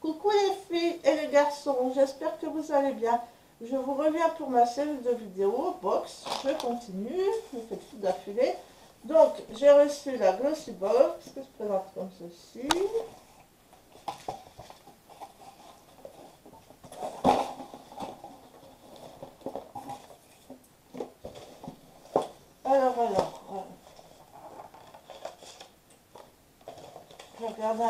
Coucou les filles et les garçons, j'espère que vous allez bien. Je vous reviens pour ma série de vidéos box. Je continue, je fais tout d'affilée. Donc, j'ai reçu la Glossy Box que je présente comme ceci. Alors, je regarde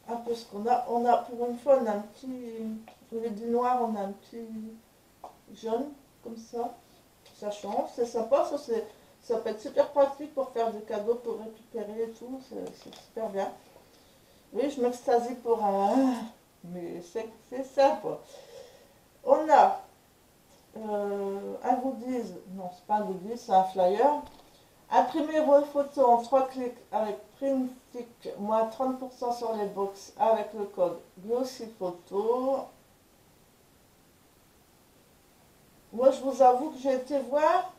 un peu ce qu'on a. On a, pour une fois, on a un petit, au lieu du noir, on a un petit jaune, comme ça. Ça change, c'est sympa, ça peut être super pratique pour faire des cadeaux, pour récupérer et tout, c'est super bien. Oui, je m'extasie pour un... Mais c'est sympa. On a un goodies, non c'est pas un goodies, c'est un flyer. Imprimez vos photos en 3 clics avec Printic, moins 30% sur les box avec le code Glossy Photo. Moi je vous avoue que j'ai été voir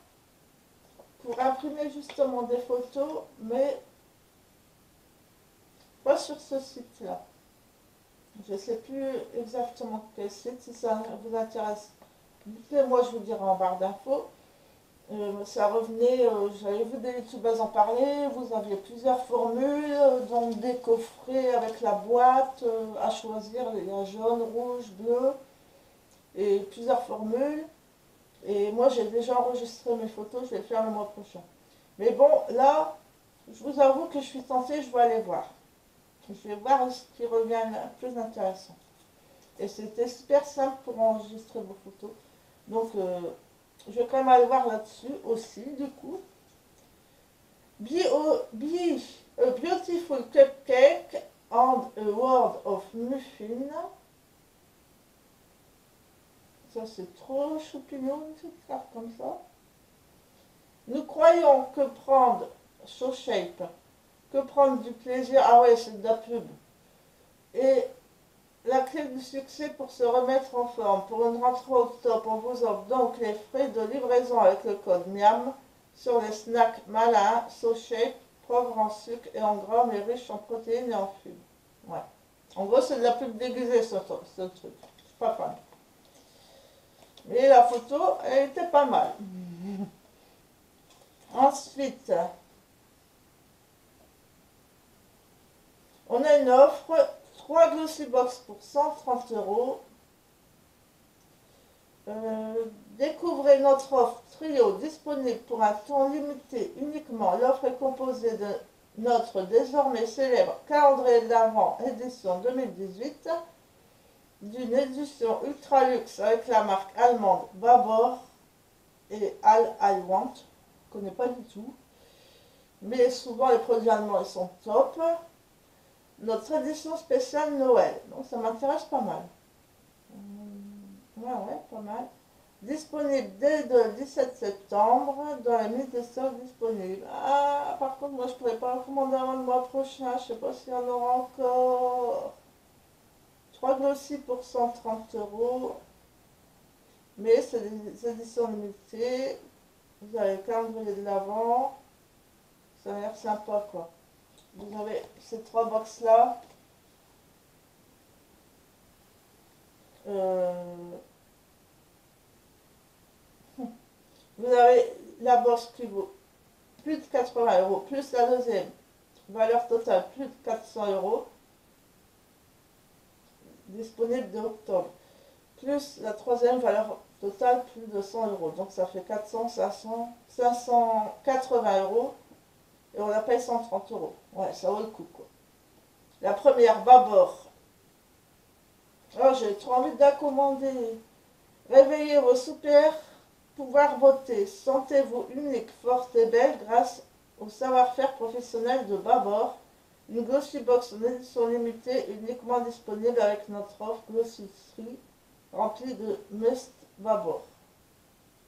pour imprimer justement des photos, mais pas sur ce site-là. Je ne sais plus exactement quel site. Si ça vous intéresse, dites-le-moi, je vous dirai en barre d'infos. Ça revenait, j'avais vu des youtubeurs en parler, vous aviez plusieurs formules, donc des coffrets avec la boîte à choisir, il y a jaune, rouge, bleu, et plusieurs formules. Et moi j'ai déjà enregistré mes photos, je vais le faire le mois prochain. Mais bon, là, je vous avoue que je suis tentée, je vais aller voir. Je vais voir ce qui revient plus intéressant. Et c'était super simple pour enregistrer vos photos. Donc, je vais quand même aller voir là-dessus aussi, du coup. A beautiful cupcake and a world of muffin. Ça, c'est trop choupignon, une petite carte comme ça. Nous croyons que prendre So Shape, que prendre du plaisir. Ah ouais, c'est de la pub. Et la clé du succès pour se remettre en forme. Pour une rentrée au top, on vous offre donc les frais de livraison avec le code MIAM sur les snacks malins, So Shape, pauvres en sucre et en gras, mais riches en protéines et en fibres. Ouais. En gros, c'est de la pub déguisée, ce truc. Je suis pas fan. Mais la photo, elle était pas mal. Ensuite, on a une offre 3 Glossy Box pour 130 €. Découvrez notre offre trio disponible pour un temps limité uniquement. L'offre est composée de notre désormais célèbre calendrier de l'Avent édition 2018, d'une édition ultra luxe avec la marque allemande Babor et All I Want. Je ne connais pas du tout, mais souvent les produits allemands ils sont top. Notre édition spéciale Noël, donc ça m'intéresse pas mal. Ouais, pas mal. Disponible dès le 17 septembre dans la mise de stock disponible. Ah, par contre, moi je ne pourrais pas en commander avant le mois prochain. Je ne sais pas s'il y en aura encore. 3 glossy pour 130 €. Mais c'est des éditions limitées. Vous avez le calendrier de l'Avent. Ça a l'air sympa quoi. Vous avez ces 3 box là. Vous avez la box qui vaut plus de 80 €, plus la deuxième, valeur totale plus de 400 €, disponible de octobre, plus la troisième valeur totale plus de 100 €. Donc ça fait 400, 500, 580 € et on la paye 130 €. Ouais, ça vaut le coup quoi. La première, Babor. Oh, j'ai trop envie de la commander. Réveillez vos super pouvoir beauté. Sentez-vous unique, forte et belle grâce au savoir-faire professionnel de Babor. Une Glossy Box en édition limitée uniquement disponible avec notre offre Glossy Free remplie de Must Babor.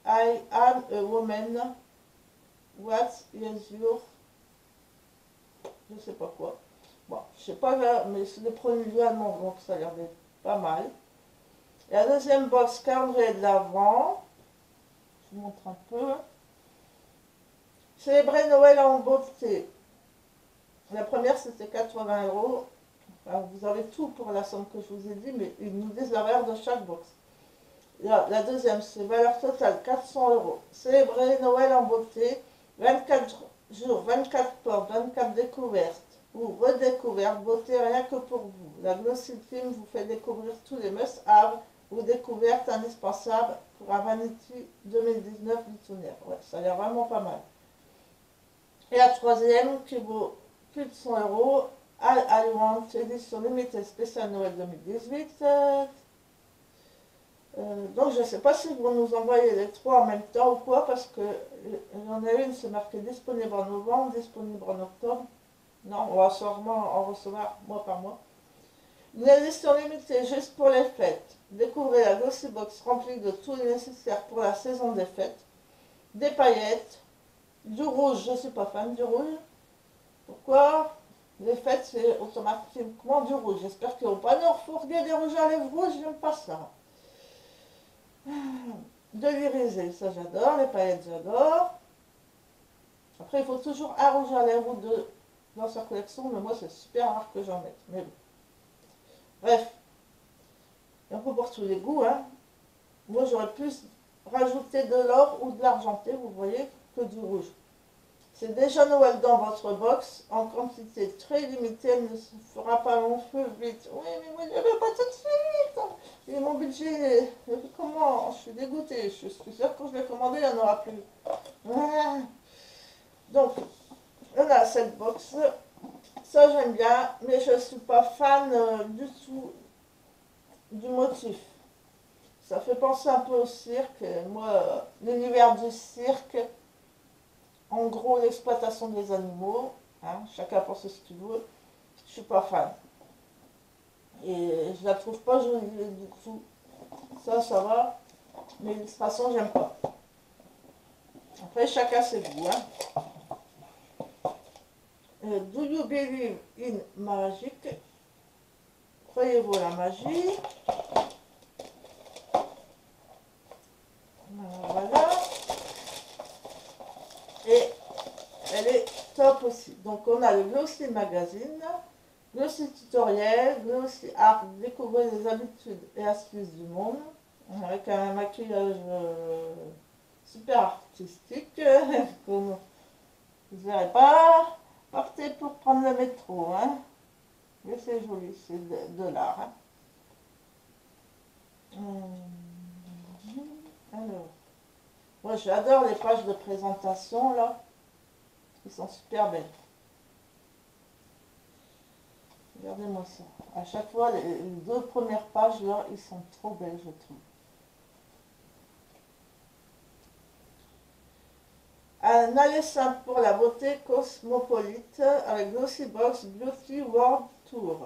I am a woman. What is your... Je sais pas quoi. Bon, je sais pas, mais c'est des produits allemands, donc ça a l'air d'être pas mal. Et la deuxième box, calendrier de l'Avent. Je vous montre un peu. Célébrer Noël en beauté. La première c'était 80 €. Alors, vous avez tout pour la somme que je vous ai dit, mais ils nous disent la valeur de chaque box. La deuxième, c'est valeur totale 400 euros. Célébrer Noël en beauté, 24 jours, 24 portes, 24 découvertes ou redécouvertes, beauté rien que pour vous. La Glossy Team vous fait découvrir tous les must-have ou découvertes indispensables pour un Vanity 2019 du tonnerre. Ouais, ça a l'air vraiment pas mal. Et la troisième, qui vaut plus de 100 euros, All I Want, édition limitée spéciale Noël 2018. Donc je ne sais pas si vous nous envoyez les trois en même temps ou quoi, parce que j'en ai une, c'est marqué disponible en novembre, disponible en octobre. Non, on va sûrement en recevoir mois par mois. Une édition limitée juste pour les fêtes. Découvrez la Glossy Box remplie de tout le nécessaire pour la saison des fêtes. Des paillettes, du rouge, je ne suis pas fan du rouge. Pourquoi? Les fêtes, c'est automatiquement du rouge. J'espère qu'ils ne vont pas nous refourguer des rouges à lèvres rouges, j'aime pas ça. De l'irisé, ça j'adore, les paillettes j'adore. Après, il faut toujours un rouge à lèvres ou deux dans sa collection, mais moi c'est super rare que j'en mette. Mais bon. Bref, il y en a pour tous les goûts. Hein. Moi j'aurais plus rajouté de l'or ou de l'argenté, vous voyez, que du rouge. C'est déjà Noël dans votre box, en quantité très limitée, elle ne se fera pas long feu vite. Oui, mais moi je ne veux pas tout de suite. Et mon budget, comment? Je suis dégoûtée, je suis sûre que je l'ai commandé, il n'y en aura plus. Voilà. Donc, on a cette box, ça j'aime bien, mais je ne suis pas fan du tout du motif. Ça fait penser un peu au cirque, moi, l'univers du cirque. En gros, l'exploitation des animaux, hein, chacun pense ce qu'il veut, je suis pas fan. Et je la trouve pas jolie du tout. Ça va, mais l'illustration, j'aime pas. Après, chacun ses goûts. Hein. Do you believe in magic? Croyez-vous à la magie? Voilà. Et elle est top aussi. Donc on a le Glossy Magazine, Glossy Tutoriel, Glossy Art, découvrir les habitudes et astuces du monde, avec un maquillage super artistique, comme vous ne verrez pas, partez pour prendre le métro, hein. Mais c'est joli, c'est de l'art. Hein. Alors, moi j'adore les pages de présentation là. Ils sont super belles. Regardez-moi ça. À chaque fois, les deux premières pages là, ils sont trop belles, je trouve. Un aller simple pour la beauté cosmopolite avec Glossy Box Beauty World Tour.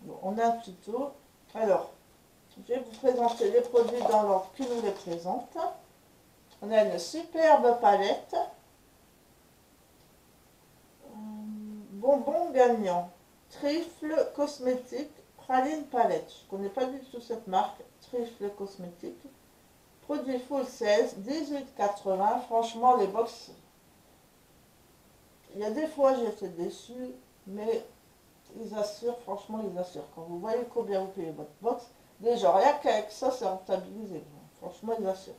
Bon, on a un tuto. Alors, je vais vous présenter les produits dans l'ordre qui nous les présente. On a une superbe palette. Bonbons gagnants. Trifle cosmétique. Praline palette. Je ne connais pas du tout cette marque. Trifle cosmétique. Produit full 16, 18,80. Franchement, les box, il y a des fois j'étais déçue, mais ils assurent, franchement, ils assurent. Quand vous voyez combien vous payez votre box, déjà, rien qu'avec ça, c'est rentabilisé. Franchement, ils assurent.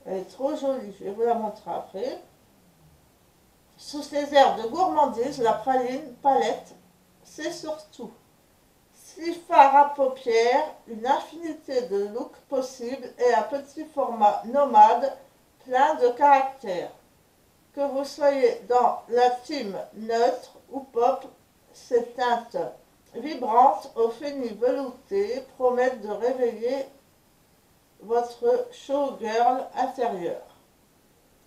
Elle est trop jolie, je vais vous la montrer après. Sous ces airs de gourmandise, la praline palette, c'est surtout 6 fards à paupières, une infinité de looks possibles et un petit format nomade plein de caractère. Que vous soyez dans la team neutre ou pop, ces teintes vibrantes au fini velouté promettent de réveiller votre showgirl intérieur.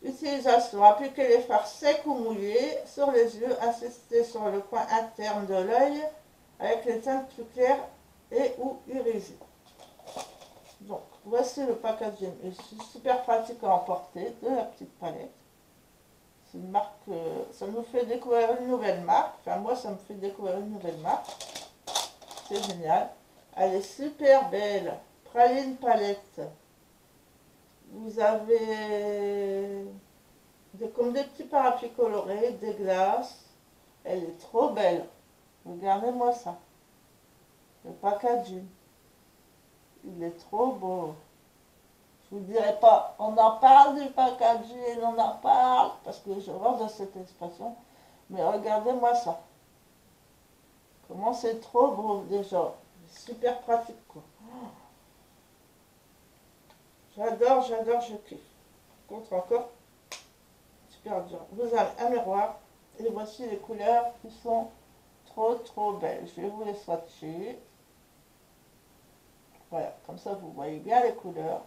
Utilisation, appliquez les fards secs ou mouillés sur les yeux, insistez sur le coin interne de l'œil avec les teintes plus claires et ou irisées. Donc, voici le packaging. C'est super pratique à emporter de la petite palette. C'est une marque, ça nous fait découvrir une nouvelle marque. Enfin, moi, ça me fait découvrir une nouvelle marque. C'est génial. Elle est super belle. Praline palette. Vous avez comme des petits parapluies colorés, des glaces. Elle est trop belle. Regardez-moi ça. Le packaging. Il est trop beau. Je vous dirai pas, on en parle du packaging, on en parle, parce que je vois de cette expression. Mais regardez-moi ça. Comment c'est trop beau déjà. Super pratique quoi. J'adore, j'adore, je kiffe. Contre encore, super dur. Vous avez un miroir et voici les couleurs qui sont trop trop belles. Je vais vous les swatcher. Voilà, comme ça vous voyez bien les couleurs.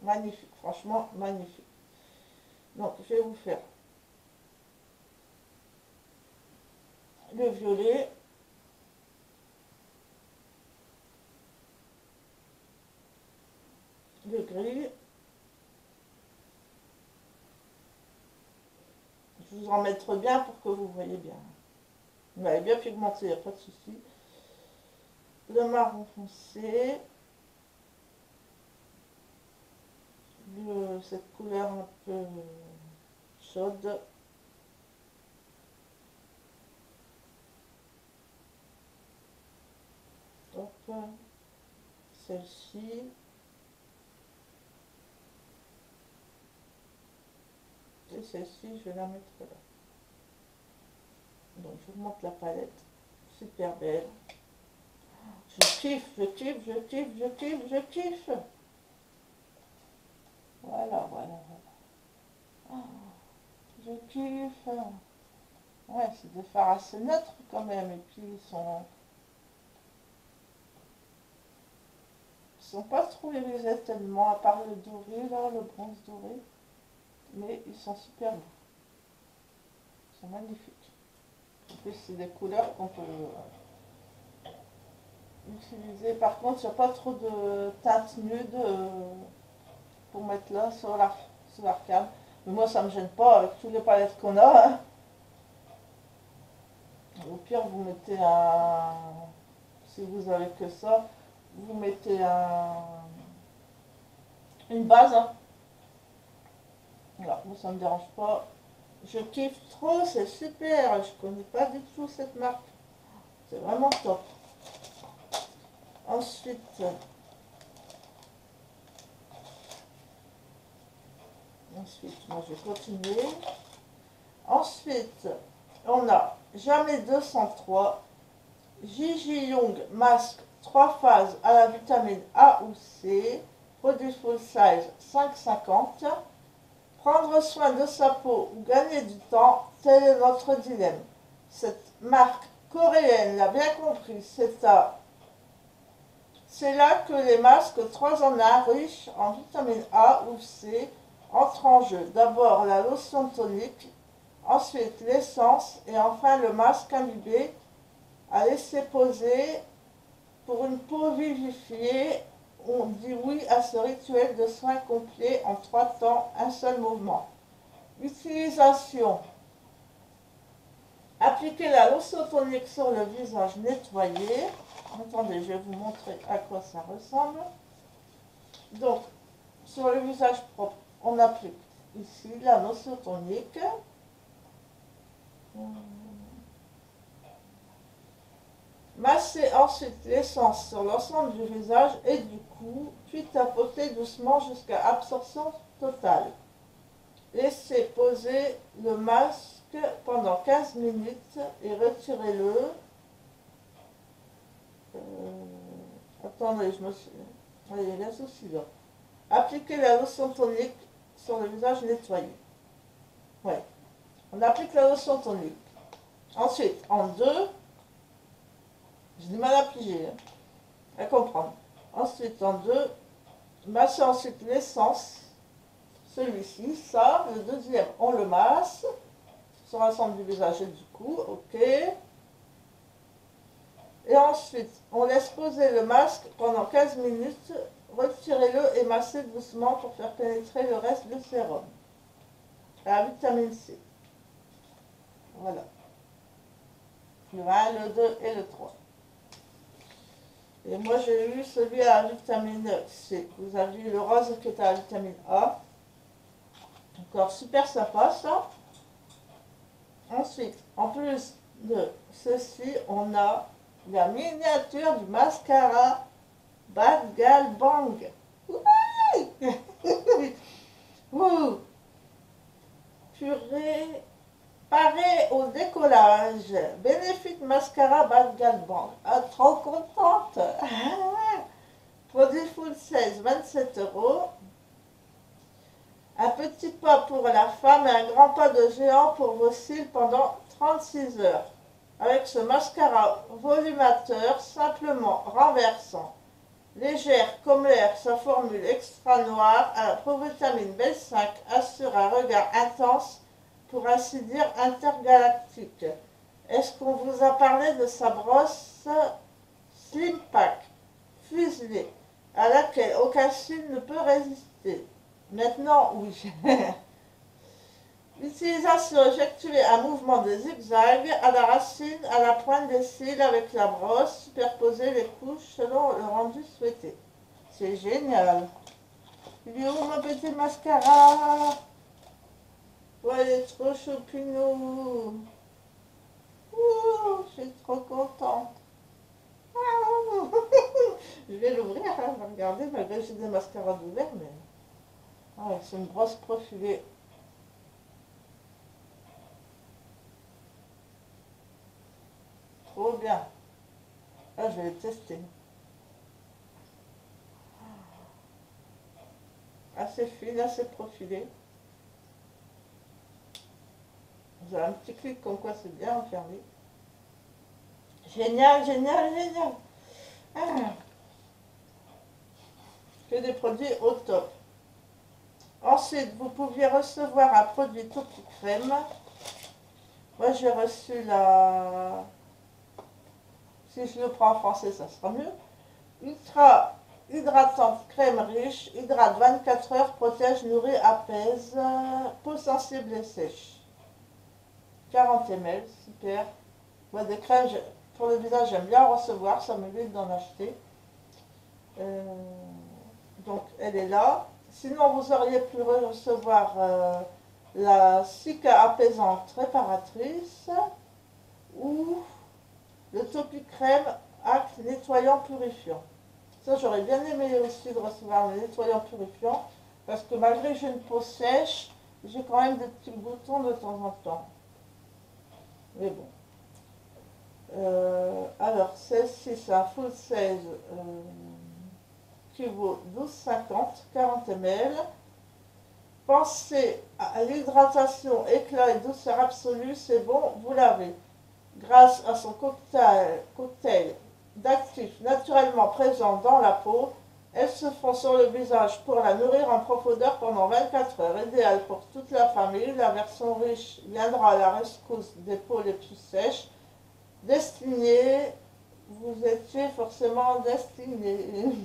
Magnifique, franchement magnifique. Donc je vais vous faire le violet. Le gris. Je vous en mettrai bien pour que vous voyez bien. Vous m'avez bien pigmenté, il n'y a pas de souci. Le marron foncé. Cette couleur un peu chaude. Hop. Celle-ci. Et celle-ci, je vais la mettre là. Donc je vous montre la palette. Super belle. Je kiffe, je kiffe, je kiffe, je kiffe, je kiffe. Voilà, voilà, voilà. Oh, je kiffe. Ouais, c'est des fards assez neutres quand même. Et puis ils sont pas trop irisés tellement, à part le doré, là, le bronze doré. Mais ils sont super beaux. Ils sont magnifiques. En plus, c'est des couleurs qu'on peut utiliser. Par contre, il n'y a pas trop de teintes nudes pour mettre là sur l'arcade. Mais moi, ça ne me gêne pas avec toutes les palettes qu'on a. Hein. Au pire, vous mettez un... Si vous avez que ça, vous mettez une base. Hein. Voilà, moi, ça ne me dérange pas. Je kiffe trop, c'est super. Je connais pas du tout cette marque. C'est vraiment top. Ensuite, moi je vais continuer. Ensuite, on a Jamais 203, Gigi Young masque 3 phases à la vitamine A ou C, produit full size 5,50. Prendre soin de sa peau ou gagner du temps, tel est notre dilemme. Cette marque coréenne l'a bien compris, c'est là que les masques 3 en 1 riches en vitamine A ou C entrent en jeu. D'abord la lotion tonique, ensuite l'essence et enfin le masque imbibé à laisser poser pour une peau vivifiée. On dit oui à ce rituel de soins complet en 3 temps, un seul mouvement. Utilisation. Appliquez la lotion tonique sur le visage nettoyé. Attendez, je vais vous montrer à quoi ça ressemble. Donc, sur le visage propre, on applique ici la lotion tonique. Massez ensuite l'essence sur l'ensemble du visage et du cou, puis tapotez doucement jusqu'à absorption totale. Laissez poser le masque pendant 15 minutes et retirez-le. Attendez, je me suis... Il y a un souci là. Appliquez la lotion tonique sur le visage nettoyé. Ouais. On applique la lotion tonique. Ensuite, en deux, j'ai du mal à plier, à comprendre. Ensuite, en deux, massez ensuite l'essence. Celui-ci, ça, le deuxième, on le masse sur l'ensemble du visage et du cou, ok. Et ensuite, on laisse poser le masque pendant 15 minutes, retirez-le et massez doucement pour faire pénétrer le reste du sérum. La vitamine C. Voilà. Le 1, le 2 et le 3. Et moi j'ai eu celui à la vitamine C. Vous avez eu le rose qui est à la vitamine A. Encore super sympa ça. Ensuite, en plus de ceci, on a la miniature du mascara Bad Gal Bang. Ouh, purée, paré au décollage. Bénéfique mascara Bad Gal Bang. Ah, trop contente. Produit full size, 27 euros. Un petit pas pour la femme et un grand pas de géant pour vos cils pendant 36 heures. Avec ce mascara volumateur simplement renversant. Légère comme l'air, sa formule extra noire à la provitamine B5 assure un regard intense, pour ainsi dire intergalactique. Est-ce qu'on vous a parlé de sa brosse Slim Pack fuselée, à laquelle aucun cil ne peut résister? Maintenant, oui. L'utilisation effectuée un mouvement de zigzag à la racine, à la pointe des cils avec la brosse, superposer les couches selon le rendu souhaité. C'est génial. Il est où mon petit mascara? Ouais, il est trop choupinou. Ouh, je suis trop contente. Je vais l'ouvrir, hein, je vais regarder, malgré que j'ai des mascaras ouverts, mais... Ah ouais, c'est une brosse profilée. Trop bien. Ah, je vais le tester. Assez fine, assez profilée. Vous avez un petit clic comme quoi c'est bien enfermé. Génial, génial, génial. Ah, que des produits au top. Ensuite, vous pouviez recevoir un produit Topi Crème. Moi, j'ai reçu la... Si je le prends en français, ça sera mieux. Ultra hydratante crème riche, hydrate 24 heures, protège, nourrit, apaise, peau sensible et sèche. 40 ml, super. Moi, des crèmes pour le visage, j'aime bien en recevoir, ça m'évite d'en acheter. Donc, elle est là. Sinon, vous auriez pu recevoir la Cica apaisante réparatrice ou le Topi Crème acte nettoyant purifiant. Ça, j'aurais bien aimé aussi de recevoir le nettoyant purifiant, parce que malgré que j'ai une peau sèche, j'ai quand même des petits boutons de temps en temps. Mais bon. Alors, celle-ci, c'est un full size qui vaut 12,50, 40 ml. Pensez à l'hydratation, éclat et douceur absolue, c'est bon, vous l'avez. Grâce à son cocktail d'actifs naturellement présents dans la peau, elles se font sur le visage pour la nourrir en profondeur pendant 24 heures. Idéal pour toute la famille, la version riche viendra à la rescousse des peaux les plus sèches. Destinée, vous étiez forcément destiné.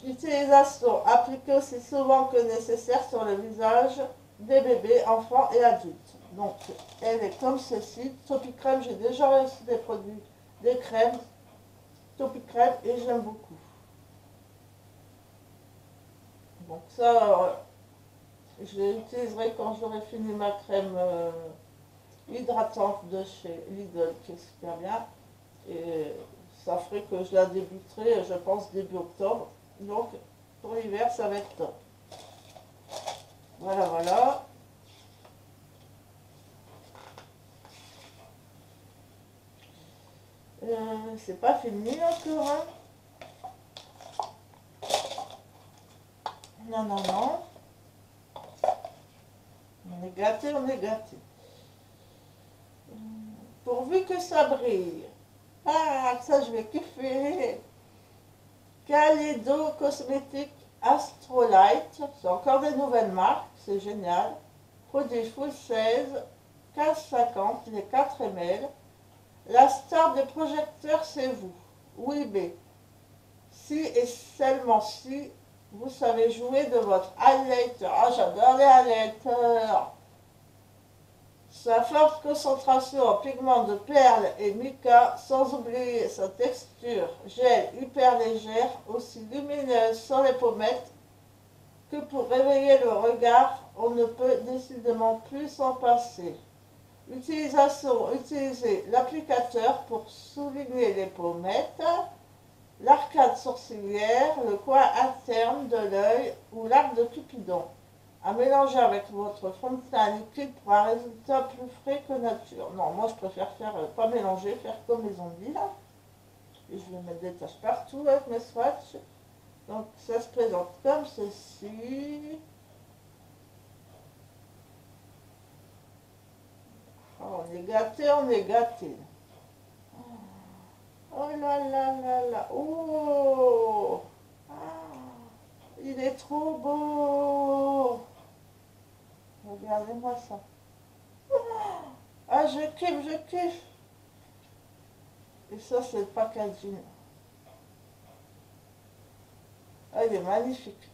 Utilisation appliquée aussi souvent que nécessaire sur le visage des bébés, enfants et adultes. Donc, elle est comme ceci. Topi Crème, j'ai déjà reçu des produits, des crèmes. Topi Crème et j'aime beaucoup. Donc ça, je l'utiliserai quand j'aurai fini ma crème hydratante de chez Lidl, qui est super bien. Et ça ferait que je la débuterai, je pense, début octobre. Donc, pour l'hiver, ça va être top. Voilà, voilà. C'est pas fini encore, hein. Non, non, non. On est gâté, on est gâté. Pourvu que ça brille. Ah, ça, je vais kiffer. Kaleido Cosmétique Astrolight. C'est encore des nouvelles marques, c'est génial. Produit full 16, 15,50, les 4 ml. La star des projecteurs, c'est vous. Oui, B. Si et seulement si vous savez jouer de votre highlighter. Ah, j'adore les highlighters. Sa forte concentration en pigments de perles et mica, sans oublier sa texture gel hyper légère, aussi lumineuse sur les pommettes que pour réveiller le regard, on ne peut décidément plus s'en passer. Utilisation, utiliser l'applicateur pour souligner les pommettes, l'arcade sourcilière, le coin interne de l'œil ou l'arc de Cupidon. À mélanger avec votre fond de teint liquide pour un résultat plus frais que nature. Non, moi je préfère faire pas mélanger, faire comme les zombies là. Et je vais mettre des taches partout avec mes swatchs. Donc ça se présente comme ceci. Oh, on est gâté, on est gâté. Oh là là là là. Oh, ah, il est trop beau. Regardez-moi ça. Ah, je kiffe, je kiffe. Et ça, c'est le packaging. Ah, il est magnifique.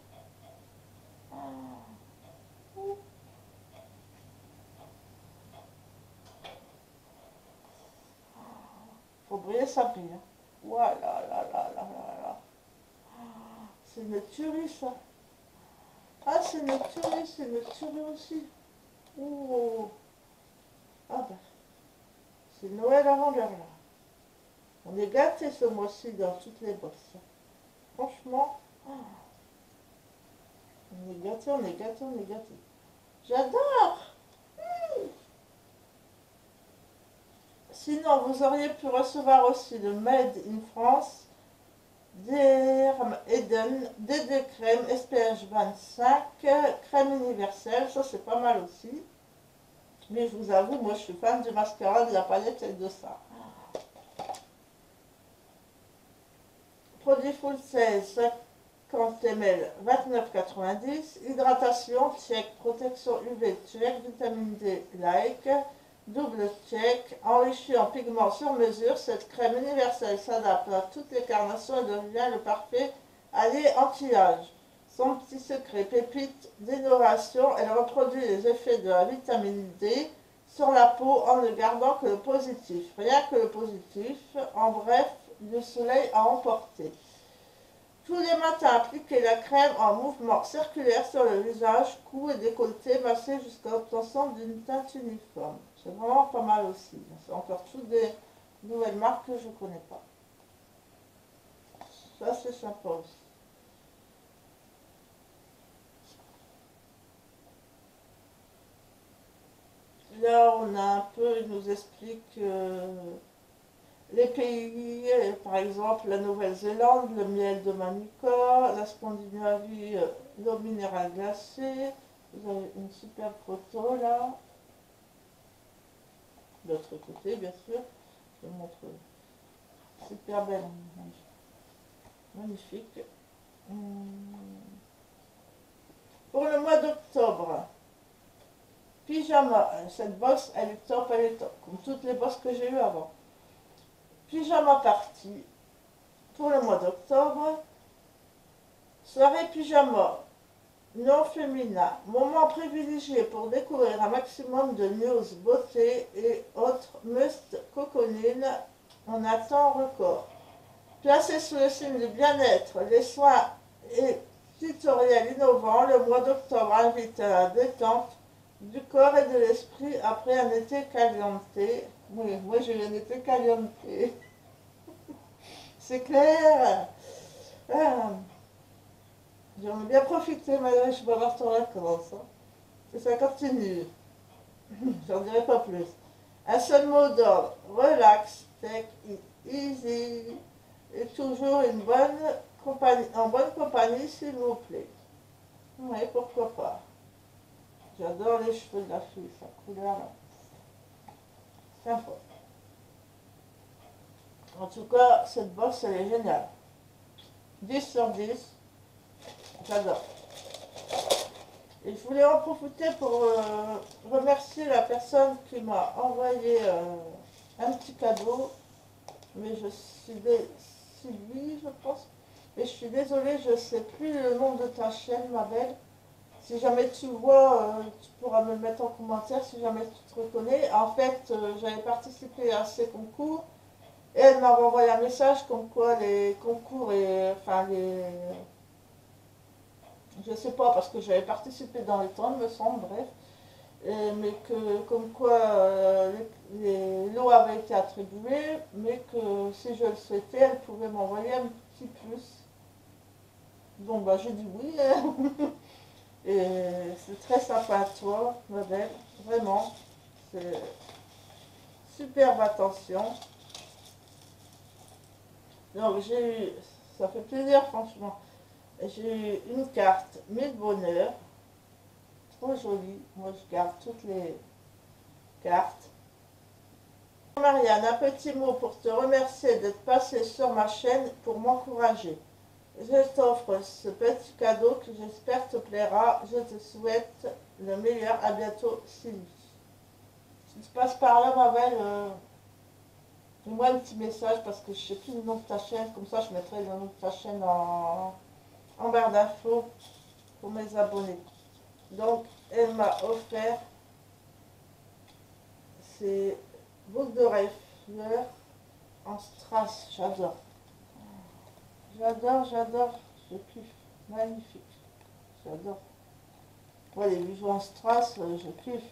Faut briller sa pile. Voilà, là, là, là, là, là. C'est une tuerie, ça. Ah, c'est une tuerie aussi. Oh. Ah ben, c'est Noël avant l'heure, là. On est gâtés ce mois-ci dans toutes les bosses. Franchement, on est gâtés, on est gâtés, on est gâtés. J'adore. Sinon, vous auriez pu recevoir aussi le Made in France Derm Eden DD Crème SPH 25 crème universelle. Ça, c'est pas mal aussi. Mais je vous avoue, moi, je suis fan du mascara, de la palette et de ça. Produit full 16, 50 ml, 29,90. Hydratation, check. Protection UV, check. Vitamine D, like. Double check. Enrichie en pigments sur mesure, cette crème universelle s'adapte à toutes les carnations et devient le parfait allié anti-âge. Son petit secret, pépite d'innovation, elle reproduit les effets de la vitamine D sur la peau en ne gardant que le positif. Rien que le positif, en bref, le soleil à emporter. Tous les matins, appliquez la crème en mouvement circulaire sur le visage, cou et décolleté, massé jusqu'à l'obtention d'une teinte uniforme. C'est vraiment pas mal aussi. C'est encore toutes des nouvelles marques que je ne connais pas. Ça, c'est sympa aussi. Là, on a un peu, il nous explique les pays, par exemple la Nouvelle-Zélande, le miel de Manuka, la Scandinavie, l'eau minérale glacée. Vous avez une super photo là. De l'autre côté, bien sûr. Je vous montre. Super belle. Magnifique. Pour le mois d'octobre, pyjama. Cette bosse, elle est top, elle est top. Comme toutes les bosses que j'ai eues avant. Pyjama party. Pour le mois d'octobre, soirée pyjama. Non féminin, moment privilégié pour découvrir un maximum de news beauté et autres must coconines en un temps record. Placé sous le signe du bien-être, les soins et tutoriels innovants, le mois d'octobre invite à la détente du corps et de l'esprit après un été caliente. Oui, moi j'ai eu un été caliente. C'est clair. Ah. J'en ai bien profité, malgré que je vais avoir en vacances. Hein. Et ça continue. J'en dirai pas plus. Un seul mot d'ordre. Relax, take it easy. Et toujours en bonne compagnie, s'il vous plaît. Oui, pourquoi pas. J'adore les cheveux de la fille, sa couleur là. Sympa. En tout cas, cette bosse, elle est géniale. 10 sur 10. J'adore. Et je voulais en profiter pour remercier la personne qui m'a envoyé un petit cadeau. Mais je suis Sylvie, je pense. Et je suis désolée, je ne sais plus le nom de ta chaîne, ma belle. Si jamais tu vois, tu pourras me le mettre en commentaire si jamais tu te reconnais. En fait, j'avais participé à ces concours. Et elle m'a envoyé un message comme quoi les concours et enfin les je sais pas, parce que j'avais participé dans les temps, il me semble, bref. Mais que, comme quoi été attribuée, mais que si je le souhaitais, elle pouvait m'envoyer un petit plus. Donc bah j'ai dit oui. Et c'est très sympa à toi, ma belle. Vraiment. C'est superbe attention. Donc j'ai eu, ça fait plaisir franchement. J'ai eu une carte mille bonheur. Trop jolie. Moi je garde toutes les cartes. Marianne, un petit mot pour te remercier d'être passé sur ma chaîne pour m'encourager. Je t'offre ce petit cadeau que j'espère te plaira. Je te souhaite le meilleur. À bientôt, Sylvie. Si tu passes par là, ma belle, fais-moi un petit message parce que je ne sais plus le nom de ta chaîne. Comme ça, je mettrai le nom de ta chaîne en barre d'infos pour mes abonnés. Donc, elle m'a offert ces boucles d'oreilles fleurs en strass. J'adore. J'adore, j'adore. Je kiffe. Magnifique. J'adore. Ouais, les bijoux en strass, je kiffe.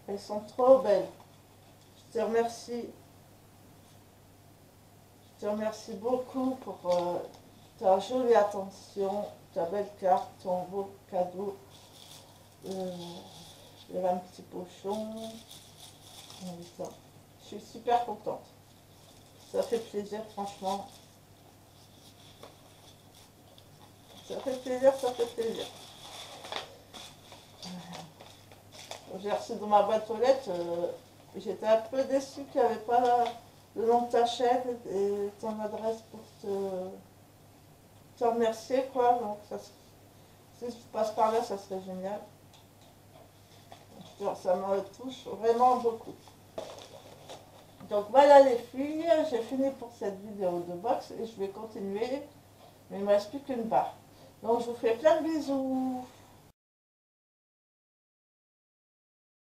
Elles sont trop belles. Je te remercie. Je te remercie beaucoup pour ta jolie attention, ta belle carte, ton beau cadeau. Il y avait un petit pochon. Je suis super contente. Ça fait plaisir, franchement. Ça fait plaisir, ça fait plaisir. J'ai reçu dans ma boîte aux lettres. J'étais un peu déçue qu'il n'y avait pas le nom de ta chaîne et ton adresse pour te remercier, quoi. Donc, si je passe par là, ça serait génial. Ça me touche vraiment beaucoup. Donc voilà les filles, j'ai fini pour cette vidéo de box et je vais continuer, mais il ne me reste plus qu'une barre. Donc je vous fais plein de bisous.